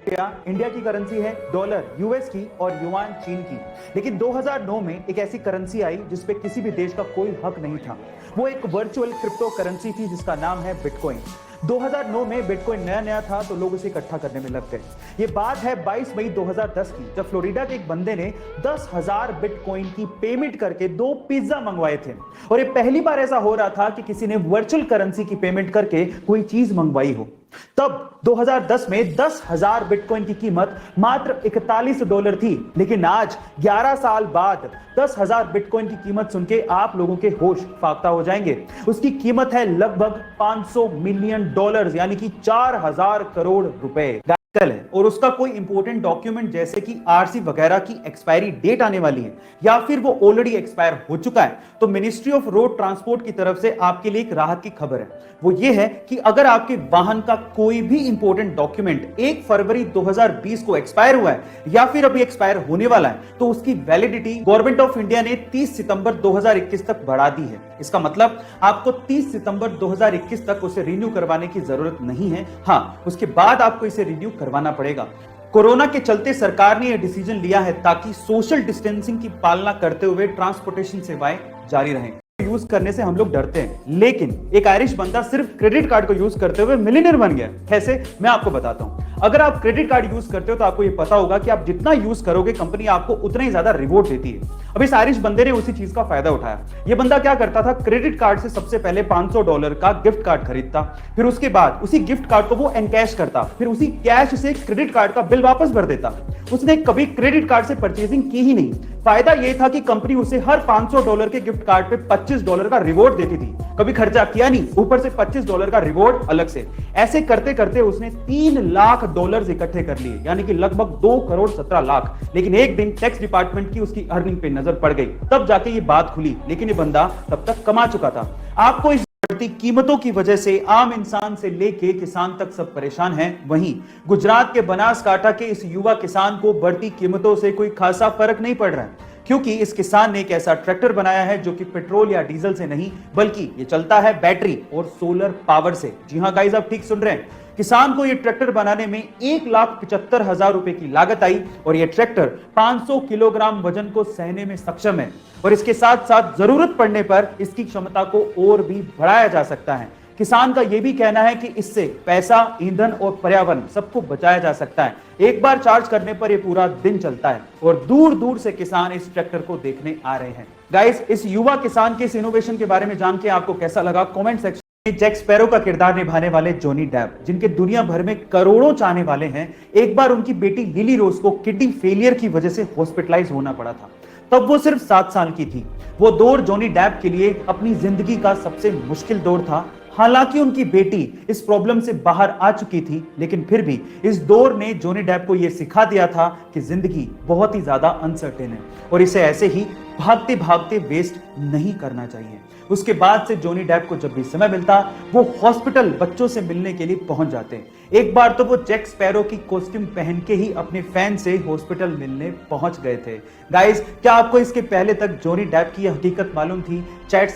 India की currency है, dollar US की और युआन चीन की। लेकिन 2009 में एक ऐसी करेंसी आई जिस पे किसी भी देश का कोई हक नहीं था। वो एक वर्चुअल क्रिप्टो करेंसी थी जिसका नाम है बिटकॉइन। 2009 में बिटकॉइन नया नया था तो लोग उसे इकट्ठा करने में लग गए। ये बात है 22 मई 2010 की, जब फ्लोरिडा के एक बंदे ने 10,000 बिटकॉइन की पेमेंट करके 2 पिज्जा मंगवाए थे। और ये पहली बार ऐसा हो रहा था कि किसी ने वर्चुअल करेंसी की पेमेंट करके कोई चीज मंगवाई हो। तब 2010 में 10,000 बिटकॉइन की कीमत मात्र $41 थी। लेकिन आज 11 साल बाद 10,000 बिटकॉइन की कीमत सुन के आप लोगों के होश फाख्ता हो जाएंगे। उसकी कीमत है लगभग $500 मिलियन, यानी कि 4,000 करोड़ रुपए है। और उसका कोई इंपॉर्टेंट डॉक्यूमेंट जैसे कि आरसी वगैरह की एक्सपायरी डेट आने वाली है या फिर वो ऑलरेडी एक्सपायर हो चुका है, तो मिनिस्ट्री ऑफ रोड ट्रांसपोर्ट की तरफ से आपके लिए एक राहत की खबर है। वो ये है कि अगर आपके वाहन का कोई भी इंपॉर्टेंट डॉक्यूमेंट 1 फरवरी 2020 को एक्सपायर हुआ है या फिर अभी एक्सपायर होने वाला है, तो उसकी वैलिडिटी गवर्नमेंट ऑफ इंडिया ने 30 सितंबर 2021 तक बढ़ा दी है। इसका मतलब आपको 30 सितंबर 2021 तक उसे रिन्यू करवाने की जरूरत नहीं है। हाँ, उसके बाद आपको इसे रिन्यू करवाना पड़ेगा। कोरोना के चलते सरकार ने यह डिसीजन लिया है ताकि सोशल डिस्टेंसिंग की पालना करते हुए ट्रांसपोर्टेशन सेवाएं जारी रहें। यूज करने से हम लोग डरते हैं, लेकिन एक आयरिश बंदा सिर्फ क्रेडिट कार्ड को यूज करते हुए मिलियनेयर बन गया। कैसे, मैं आपको बताता हूं। अगर आप क्रेडिट कार्ड यूज करते हो तो आपको यह पता होगा कि आप जितना यूज करोगे कंपनी आपको उतना ही ज्यादा रिवॉर्ड देती है। अब इस आयरिश बंदे ने उसी चीज का फायदा उठाया। यह बंदा क्या करता था, क्रेडिट कार्ड से सबसे पहले $500 का गिफ्ट कार्ड खरीदता, फिर उसके बाद उसी गिफ्ट कार्ड को वो एनकैश करता, फिर उसी कैश से क्रेडिट कार्ड का बिल वापस भर देता। उसने कभी क्रेडिट कार्ड से परचेजिंग की ही नहीं। फायदा यह था कि कंपनी उसे हर $500 के गिफ्ट कार्ड पे $25 का रिवॉर्ड देती थी। कभी खर्चा किया नहीं, ऊपर से $25 का रिवॉर्ड अलग से। ऐसे करते करते उसने $3 लाख इकट्ठे कर लिए, यानी कि लगभग 2 करोड़ 17 लाख। लेकिन एक दिन टैक्स डिपार्टमेंट की उसकी अर्निंग पे नजर पड़ गई, तब जाके ये बात खुली। लेकिन ये बंदा तब तक कमा चुका था। आपको इस बढ़ती कीमतों की वजह से आम इंसान से लेके किसान तक सब परेशान हैं। वहीं गुजरात के बनासकांठा के इस युवा किसान को बढ़ती कीमतों से कोई खासा फर्क नहीं पड़ रहा है, क्योंकि इस किसान ने एक ऐसा ट्रैक्टर बनाया है जो कि पेट्रोल या डीजल से नहीं, बल्कि ये चलता है बैटरी और सोलर पावर से। जी हां गाइस, आप ठीक सुन रहे हैं। किसान को यह ट्रैक्टर बनाने में 1,75,000 रुपए की लागत आई और यह ट्रैक्टर 500 किलोग्राम वजन को सहने में सक्षम है। और इसके साथ साथ जरूरत पड़ने पर इसकी क्षमता को और भी बढ़ाया जा सकता है। किसान का यह भी कहना है कि इससे पैसा, ईंधन और पर्यावरण सबको बचाया जा सकता है। एक बार चार्ज करने पर यह पूरा दिन चलता है और दूर दूर से किसान इस ट्रैक्टर को देखने आ रहे हैं। गाइस, इस युवा किसान के इस इनोवेशन के बारे में जान के आपको कैसा लगा, कमेंट सेक्शन में। जैक स्पैरो का किरदार निभाने वाले जॉनी डेप, जिनके दुनिया भर में करोड़ों चाहने वाले हैं, एक बार उनकी बेटी लिली रोज को किडनी फेलियर की वजह से हॉस्पिटलाइज होना पड़ा था। तब वो सिर्फ 7 साल की थी। वो दौर जॉनी डेप के लिए अपनी जिंदगी का सबसे मुश्किल दौर था। हालांकि उनकी बेटी इस प्रॉब्लम से बाहर आ चुकी थी, लेकिन फिर भी इस दौर ने जॉनी डेप को यह सिखा दिया था कि जिंदगी बहुत ही ज्यादा अनसर्टेन है और इसे ऐसे ही भागते भागते वेस्ट नहीं करना चाहिए। उसके बाद से जॉनी डेप को जब भी समय मिलता वो हॉस्पिटल बच्चों से मिलने के लिए पहुंच जाते। एक बार तो वो जैक स्पैरो की कॉस्ट्यूम पहन के ही अपने फैन से हॉस्पिटल मिलने पहुंच गए थे। गाइस, क्या आपको इसके पहले तक जॉनी डेप की हकीकत मालूम थी? चैट